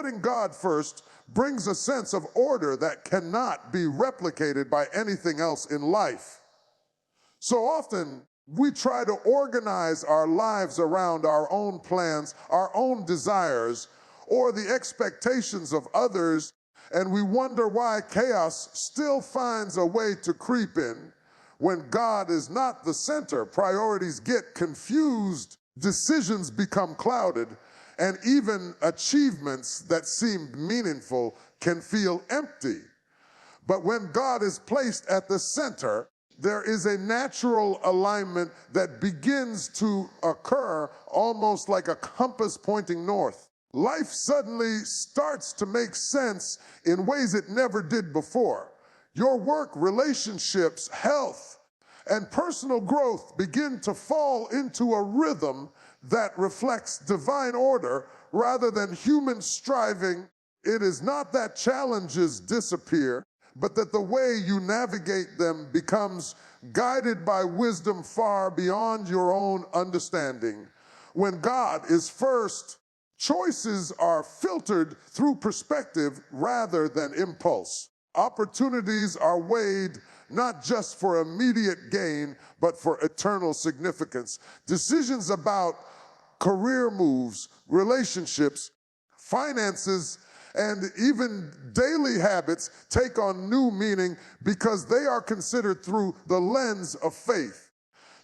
Putting God first brings a sense of order that cannot be replicated by anything else in life. So often, we try to organize our lives around our own plans, our own desires, or the expectations of others, and we wonder why chaos still finds a way to creep in. When God is not the center, priorities get confused, decisions become clouded, and even achievements that seemed meaningful can feel empty. But when God is placed at the center, there is a natural alignment that begins to occur almost like a compass pointing north. Life suddenly starts to make sense in ways it never did before. Your work, relationships, health, and personal growth begin to fall into a rhythm that reflects divine order rather than human striving. It is not that challenges disappear, but that the way you navigate them becomes guided by wisdom far beyond your own understanding. When God is first, choices are filtered through perspective rather than impulse. Opportunities are weighed not just for immediate gain, but for eternal significance. Decisions about career moves, relationships, finances, and even daily habits take on new meaning because they are considered through the lens of faith.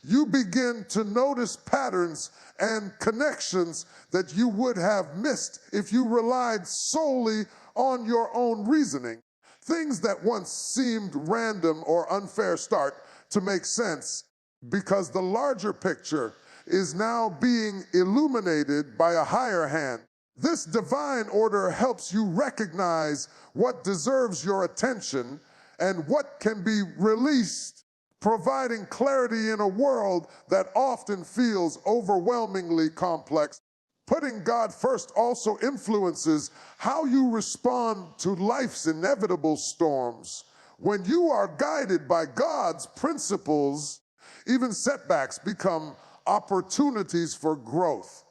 You begin to notice patterns and connections that you would have missed if you relied solely on your own reasoning. Things that once seemed random or unfair start to make sense because the larger picture is now being illuminated by a higher hand. This divine order helps you recognize what deserves your attention and what can be released, providing clarity in a world that often feels overwhelmingly complex. Putting God first also influences how you respond to life's inevitable storms. When you are guided by God's principles, even setbacks become opportunities for growth.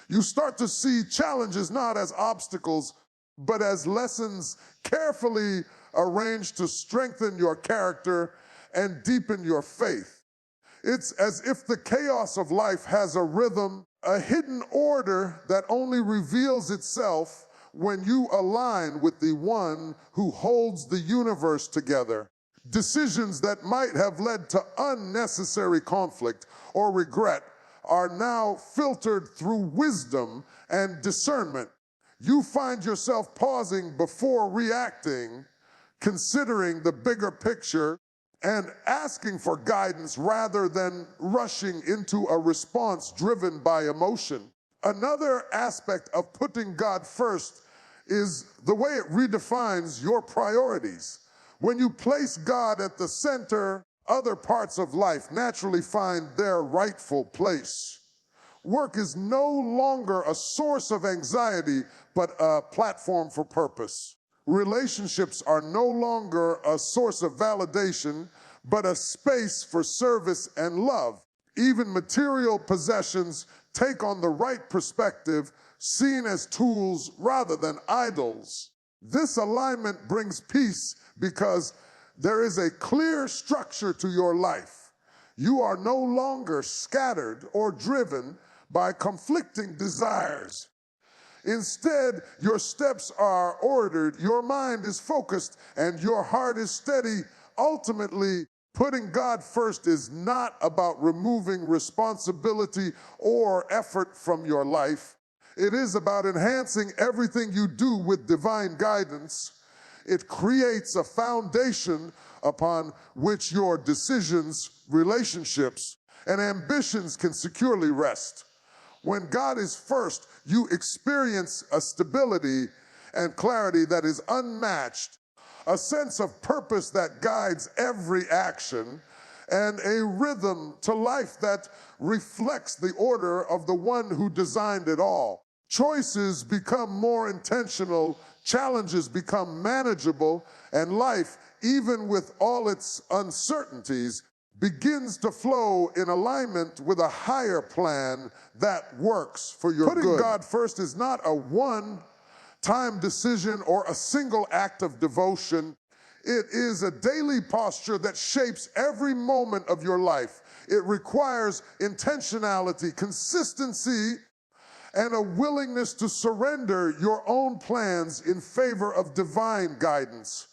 You start to see challenges not as obstacles, but as lessons carefully arranged to strengthen your character and deepen your faith. It's as if the chaos of life has a rhythm, a hidden order that only reveals itself when you align with the one who holds the universe together. Decisions that might have led to unnecessary conflict or regret are now filtered through wisdom and discernment. You find yourself pausing before reacting, considering the bigger picture, and asking for guidance rather than rushing into a response driven by emotion. Another aspect of putting God first is the way it redefines your priorities. When you place God at the center, other parts of life naturally find their rightful place. Work is no longer a source of anxiety, but a platform for purpose. Relationships are no longer a source of validation, but a space for service and love. Even material possessions take on the right perspective, seen as tools rather than idols. This alignment brings peace because there is a clear structure to your life. You are no longer scattered or driven by conflicting desires. Instead, your steps are ordered, your mind is focused, and your heart is steady. Ultimately, putting God first is not about removing responsibility or effort from your life. It is about enhancing everything you do with divine guidance. It creates a foundation upon which your decisions, relationships, and ambitions can securely rest. When God is first, you experience a stability and clarity that is unmatched, a sense of purpose that guides every action, and a rhythm to life that reflects the order of the one who designed it all. Choices become more intentional, challenges become manageable, and life, even with all its uncertainties, begins to flow in alignment with a higher plan that works for your good. Putting God first is not a one time decision, or a single act of devotion. It is a daily posture that shapes every moment of your life. It requires intentionality, consistency, and a willingness to surrender your own plans in favor of divine guidance.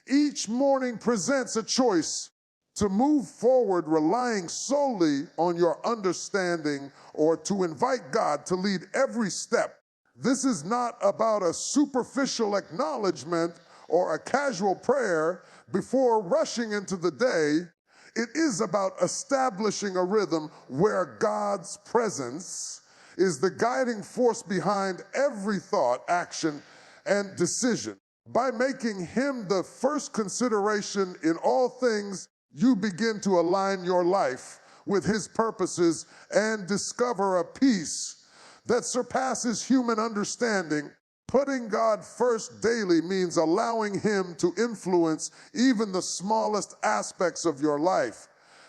Each morning presents a choice to move forward relying solely on your understanding, or to invite God to lead every step. This is not about a superficial acknowledgement or a casual prayer before rushing into the day. It is about establishing a rhythm where God's presence is the guiding force behind every thought, action, and decision. By making Him the first consideration in all things, you begin to align your life with His purposes and discover a peace that surpasses human understanding. Putting God first daily means allowing Him to influence even the smallest aspects of your life.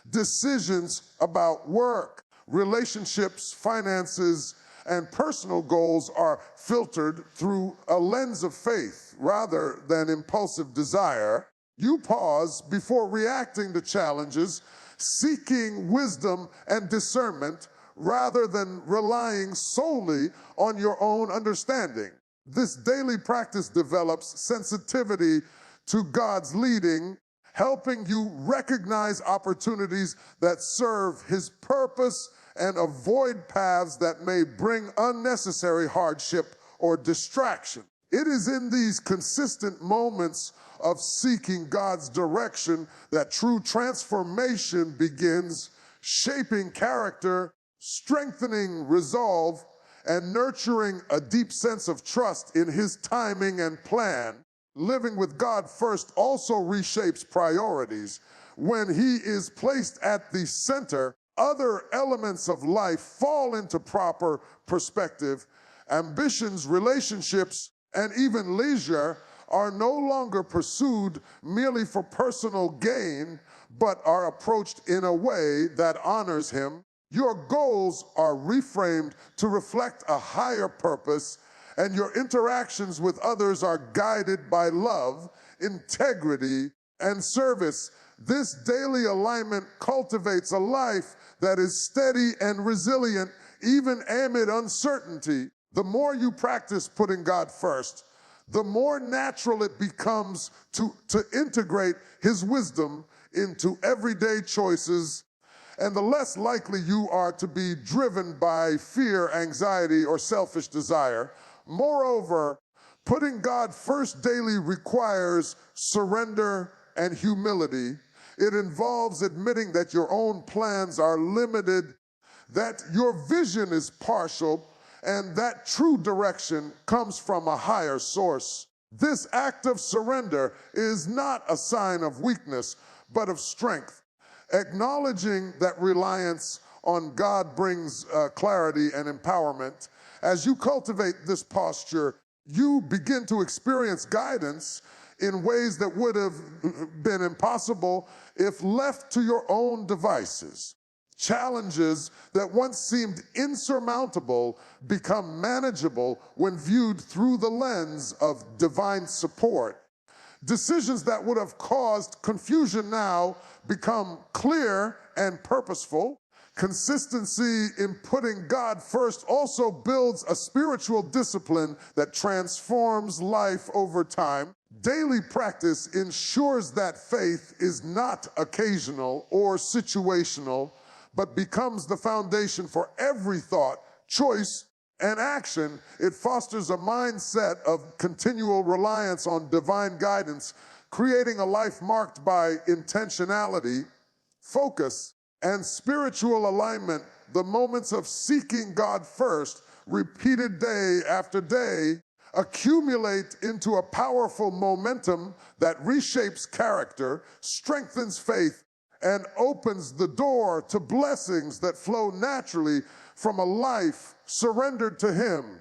Decisions about work, relationships, finances, and personal goals are filtered through a lens of faith rather than impulsive desire. You pause before reacting to challenges, seeking wisdom and discernment rather than relying solely on your own understanding. This daily practice develops sensitivity to God's leading, helping you recognize opportunities that serve His purpose and avoid paths that may bring unnecessary hardship or distraction. It is in these consistent moments of seeking God's direction that true transformation begins, shaping character, strengthening resolve, and nurturing a deep sense of trust in His timing and plan. Living with God first also reshapes priorities. When He is placed at the center, other elements of life fall into proper perspective. Ambitions, relationships, and even leisure are no longer pursued merely for personal gain, but are approached in a way that honors Him. Your goals are reframed to reflect a higher purpose, and your interactions with others are guided by love, integrity, and service. This daily alignment cultivates a life that is steady and resilient, even amid uncertainty. The more you practice putting God first, the more natural it becomes to integrate His wisdom into everyday choices, and the less likely you are to be driven by fear, anxiety, or selfish desire. Moreover, putting God first daily requires surrender and humility. It involves admitting that your own plans are limited, that your vision is partial, and that true direction comes from a higher source. This act of surrender is not a sign of weakness, but of strength. Acknowledging that reliance on God brings clarity and empowerment. As you cultivate this posture, you begin to experience guidance in ways that would have been impossible if left to your own devices. Challenges that once seemed insurmountable become manageable when viewed through the lens of divine support. Decisions that would have caused confusion now become clear and purposeful. Consistency in putting God first also builds a spiritual discipline that transforms life over time. Daily practice ensures that faith is not occasional or situational, but becomes the foundation for every thought, choice, and action. It fosters a mindset of continual reliance on divine guidance, creating a life marked by intentionality, focus, and spiritual alignment. The moments of seeking God first, repeated day after day, accumulate into a powerful momentum that reshapes character, strengthens faith, and opens the door to blessings that flow naturally from a life surrendered to Him.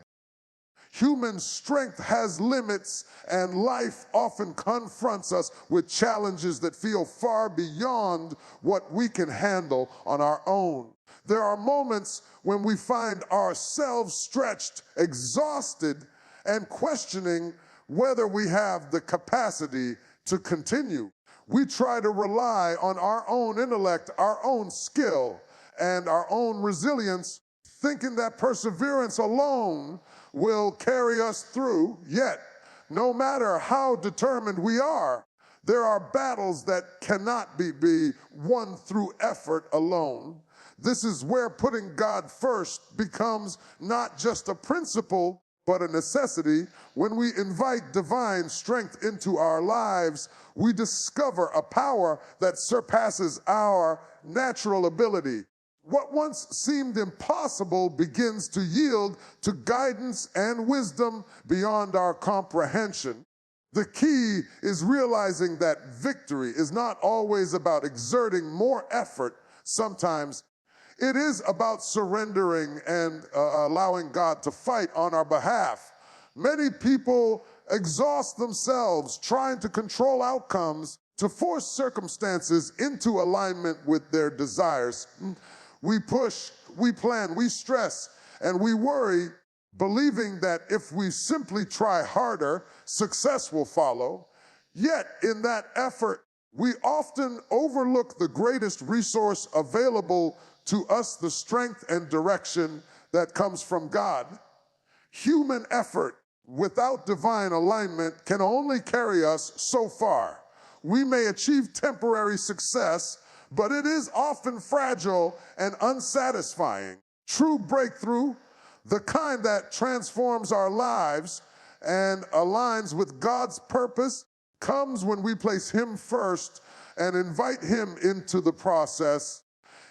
Human strength has limits, and life often confronts us with challenges that feel far beyond what we can handle on our own. There are moments when we find ourselves stretched, exhausted, and questioning whether we have the capacity to continue. We try to rely on our own intellect, our own skill, and our own resilience, thinking that perseverance alone will carry us through. Yet, no matter how determined we are, there are battles that cannot be won through effort alone. This is where putting God first becomes not just a principle, but a necessity. When we invite divine strength into our lives, we discover a power that surpasses our natural ability. What once seemed impossible begins to yield to guidance and wisdom beyond our comprehension. The key is realizing that victory is not always about exerting more effort. Sometimes it is about surrendering and allowing God to fight on our behalf. Many people exhaust themselves trying to control outcomes, to force circumstances into alignment with their desires. We push, we plan, we stress, and we worry, believing that if we simply try harder, success will follow. Yet, in that effort, we often overlook the greatest resource available to us, the strength and direction that comes from God. Human effort without divine alignment can only carry us so far. We may achieve temporary success, but it is often fragile and unsatisfying. True breakthrough, the kind that transforms our lives and aligns with God's purpose, comes when we place Him first and invite Him into the process.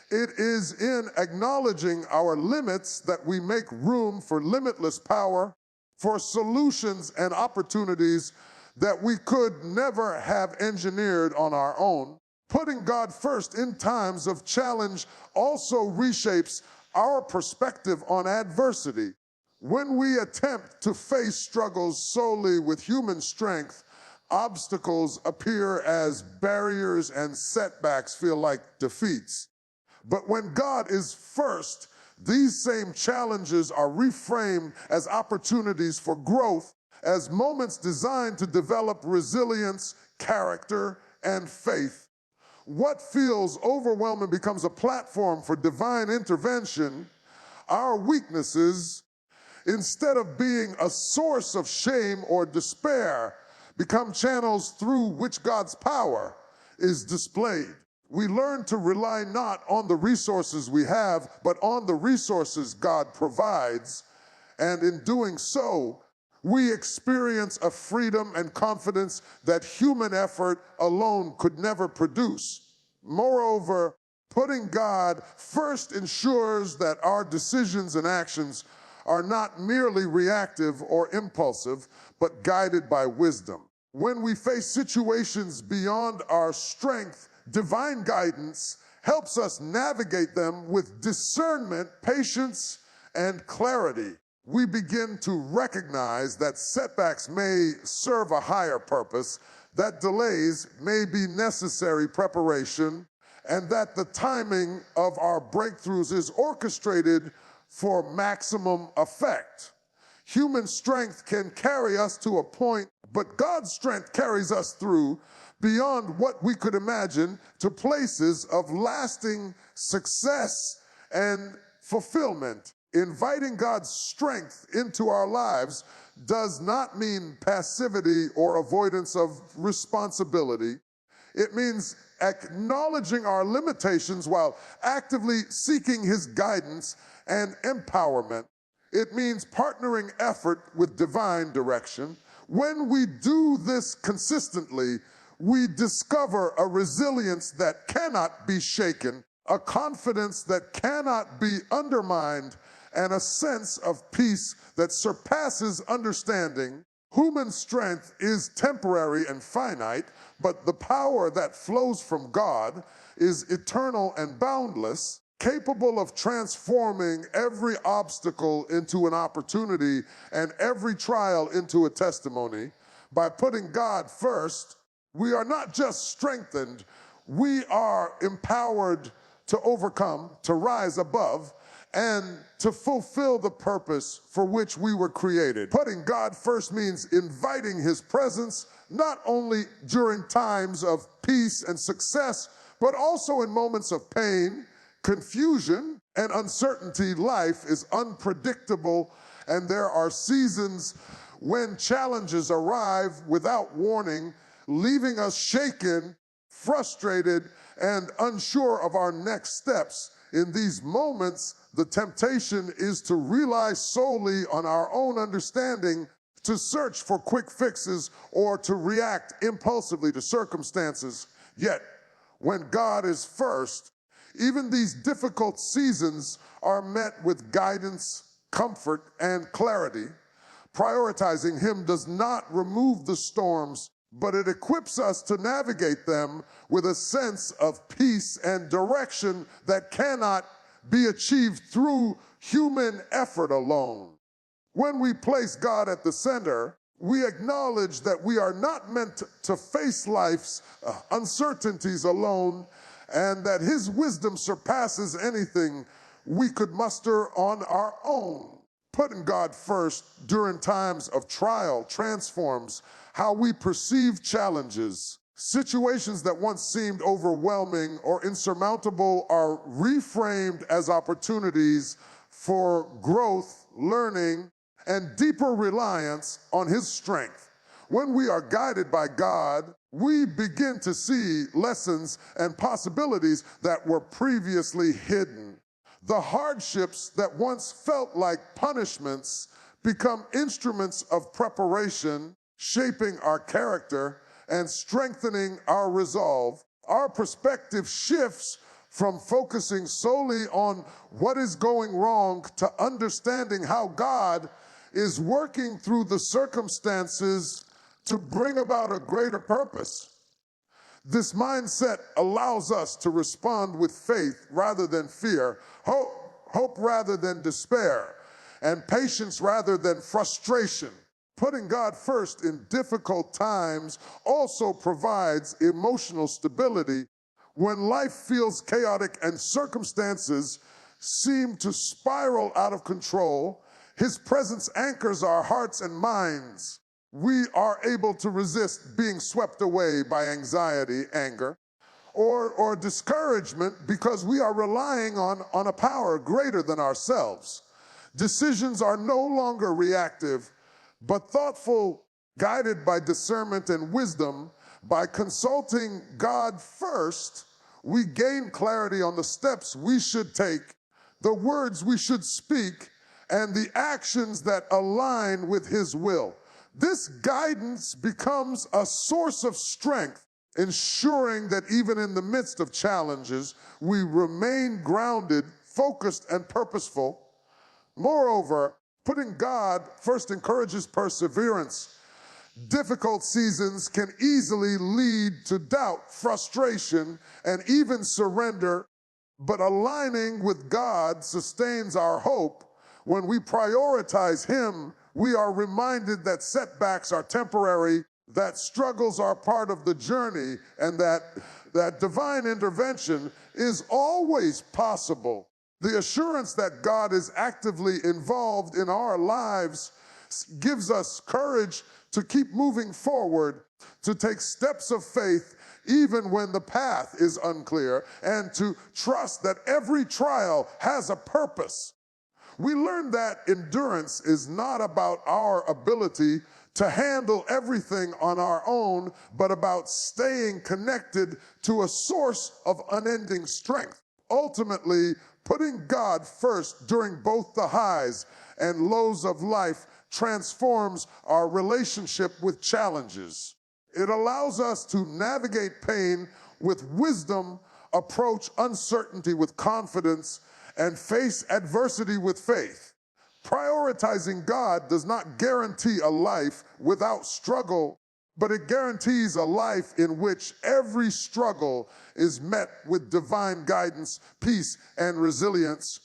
It is in acknowledging our limits that we make room for limitless power, for solutions and opportunities that we could never have engineered on our own. Putting God first in times of challenge also reshapes our perspective on adversity. When we attempt to face struggles solely with human strength, obstacles appear as barriers and setbacks feel like defeats. But when God is first, these same challenges are reframed as opportunities for growth, as moments designed to develop resilience, character, and faith. What feels overwhelming becomes a platform for divine intervention. Our weaknesses, instead of being a source of shame or despair, become channels through which God's power is displayed. We learn to rely not on the resources we have, but on the resources God provides. And in doing so, we experience a freedom and confidence that human effort alone could never produce. Moreover, putting God first ensures that our decisions and actions are not merely reactive or impulsive, but guided by wisdom. When we face situations beyond our strength, divine guidance helps us navigate them with discernment, patience, and clarity. We begin to recognize that setbacks may serve a higher purpose, that delays may be necessary preparation, and that the timing of our breakthroughs is orchestrated for maximum effect. Human strength can carry us to a point, but God's strength carries us through beyond what we could imagine to places of lasting success and fulfillment. Inviting God's strength into our lives does not mean passivity or avoidance of responsibility. It means acknowledging our limitations while actively seeking His guidance and empowerment. It means partnering effort with divine direction. When we do this consistently, we discover a resilience that cannot be shaken, a confidence that cannot be undermined, and a sense of peace that surpasses understanding. Human strength is temporary and finite, but the power that flows from God is eternal and boundless, capable of transforming every obstacle into an opportunity and every trial into a testimony. By putting God first, we are not just strengthened, we are empowered to overcome, to rise above, and to fulfill the purpose for which we were created. Putting God first means inviting his presence, not only during times of peace and success, but also in moments of pain, confusion, and uncertainty. Life is unpredictable, and there are seasons when challenges arrive without warning, leaving us shaken, frustrated, and unsure of our next steps. In these moments, the temptation is to rely solely on our own understanding, to search for quick fixes, or to react impulsively to circumstances. Yet, when God is first, even these difficult seasons are met with guidance, comfort, and clarity. Prioritizing him does not remove the storms, but it equips us to navigate them with a sense of peace and direction that cannot be achieved through human effort alone. When we place God at the center, we acknowledge that we are not meant to face life's uncertainties alone, and that his wisdom surpasses anything we could muster on our own. Putting God first during times of trial transforms how we perceive challenges. Situations that once seemed overwhelming or insurmountable are reframed as opportunities for growth, learning, and deeper reliance on his strength. When we are guided by God, we begin to see lessons and possibilities that were previously hidden. The hardships that once felt like punishments become instruments of preparation, shaping our character and strengthening our resolve. Our perspective shifts from focusing solely on what is going wrong to understanding how God is working through the circumstances to bring about a greater purpose. This mindset allows us to respond with faith rather than fear, hope rather than despair, and patience rather than frustration. Putting God first in difficult times also provides emotional stability. When life feels chaotic and circumstances seem to spiral out of control, his presence anchors our hearts and minds. We are able to resist being swept away by anxiety, anger, or discouragement because we are relying on a power greater than ourselves. Decisions are no longer reactive, but thoughtful, guided by discernment and wisdom. By consulting God first, we gain clarity on the steps we should take, the words we should speak, and the actions that align with his will. This guidance becomes a source of strength, ensuring that even in the midst of challenges, we remain grounded, focused, and purposeful. Moreover, putting God first encourages perseverance. Difficult seasons can easily lead to doubt, frustration, and even surrender, but aligning with God sustains our hope. When we prioritize him, we are reminded that setbacks are temporary, that struggles are part of the journey, and that divine intervention is always possible. The assurance that God is actively involved in our lives gives us courage to keep moving forward, to take steps of faith even when the path is unclear, and to trust that every trial has a purpose. We learn that endurance is not about our ability to handle everything on our own, but about staying connected to a source of unending strength. Ultimately, putting God first during both the highs and lows of life transforms our relationship with challenges. It allows us to navigate pain with wisdom, approach uncertainty with confidence, and face adversity with faith. Prioritizing God does not guarantee a life without struggle, but it guarantees a life in which every struggle is met with divine guidance, peace, and resilience.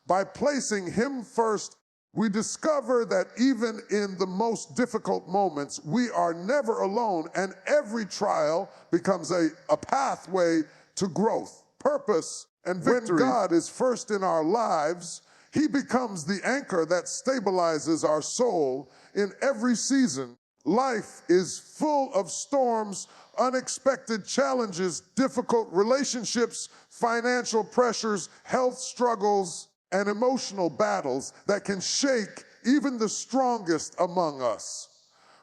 By placing him first, we discover that even in the most difficult moments, we are never alone, and every trial becomes a pathway to growth, purpose, and victory. When God is first in our lives, He becomes the anchor that stabilizes our soul in every season. Life is full of storms, unexpected challenges, difficult relationships, financial pressures, health struggles, and emotional battles that can shake even the strongest among us.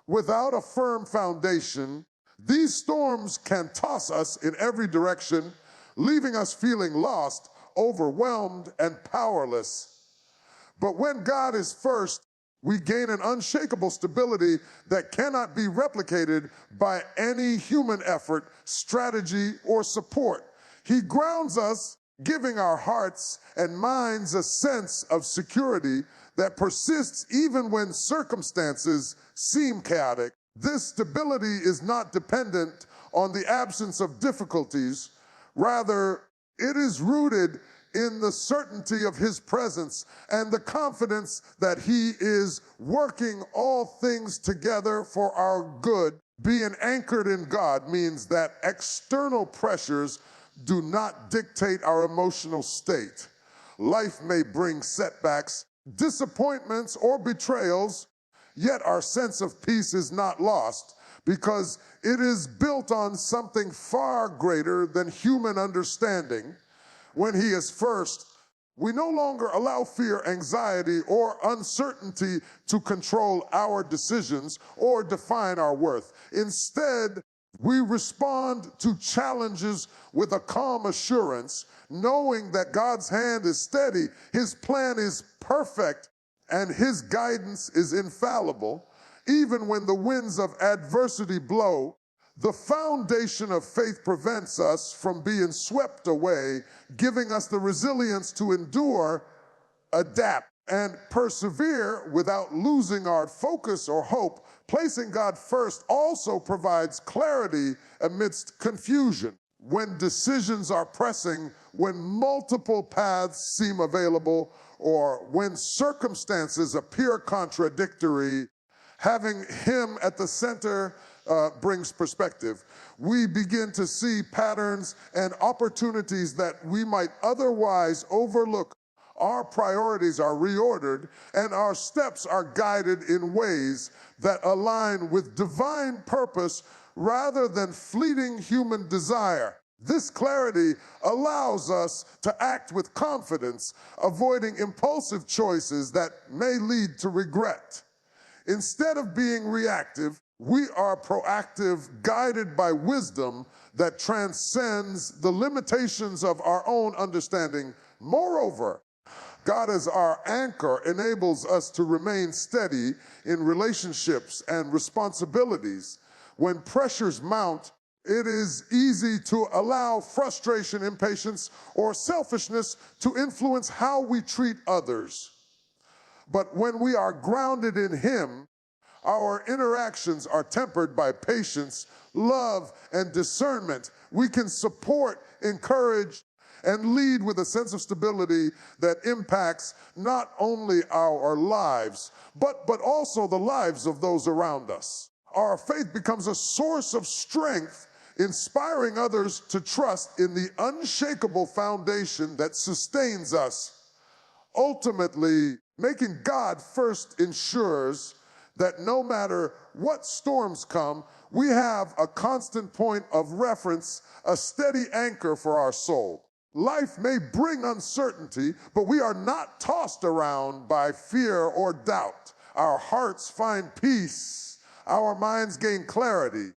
Without a firm foundation, these storms can toss us in every direction, leaving us feeling lost, overwhelmed, and powerless. But when God is first, we gain an unshakable stability that cannot be replicated by any human effort, strategy, or support. He grounds us, giving our hearts and minds a sense of security that persists even when circumstances seem chaotic. This stability is not dependent on the absence of difficulties. Rather, it is rooted in the certainty of His presence and the confidence that He is working all things together for our good. Being anchored in God means that external pressures do not dictate our emotional state. Life may bring setbacks, disappointments, or betrayals, yet our sense of peace is not lost because it is built on something far greater than human understanding. When He is first, we no longer allow fear, anxiety, or uncertainty to control our decisions or define our worth. Instead, we respond to challenges with a calm assurance, knowing that God's hand is steady, His plan is perfect, and His guidance is infallible. Even when the winds of adversity blow, the foundation of faith prevents us from being swept away, giving us the resilience to endure, adapt, and persevere without losing our focus or hope. Placing God first also provides clarity amidst confusion. When decisions are pressing, when multiple paths seem available, or when circumstances appear contradictory, having Him at the center brings perspective. We begin to see patterns and opportunities that we might otherwise overlook. Our priorities are reordered, and our steps are guided in ways that align with divine purpose rather than fleeting human desire. This clarity allows us to act with confidence, avoiding impulsive choices that may lead to regret. Instead of being reactive, we are proactive, guided by wisdom that transcends the limitations of our own understanding. Moreover, God as our anchor enables us to remain steady in relationships and responsibilities. When pressures mount, it is easy to allow frustration, impatience, or selfishness to influence how we treat others. But when we are grounded in Him, our interactions are tempered by patience, love, and discernment. We can support, encourage, and lead with a sense of stability that impacts not only our lives, but also the lives of those around us. Our faith becomes a source of strength, inspiring others to trust in the unshakable foundation that sustains us. Ultimately, making God first ensures that no matter what storms come, we have a constant point of reference, a steady anchor for our soul. Life may bring uncertainty, but we are not tossed around by fear or doubt. Our hearts find peace, our minds gain clarity,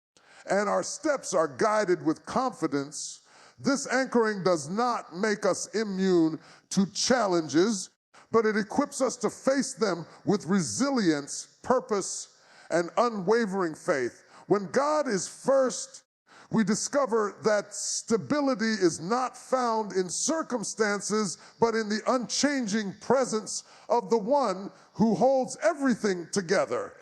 and our steps are guided with confidence. This anchoring does not make us immune to challenges, but it equips us to face them with resilience, purpose, and unwavering faith. When God is first, we discover that stability is not found in circumstances, but in the unchanging presence of the one who holds everything together.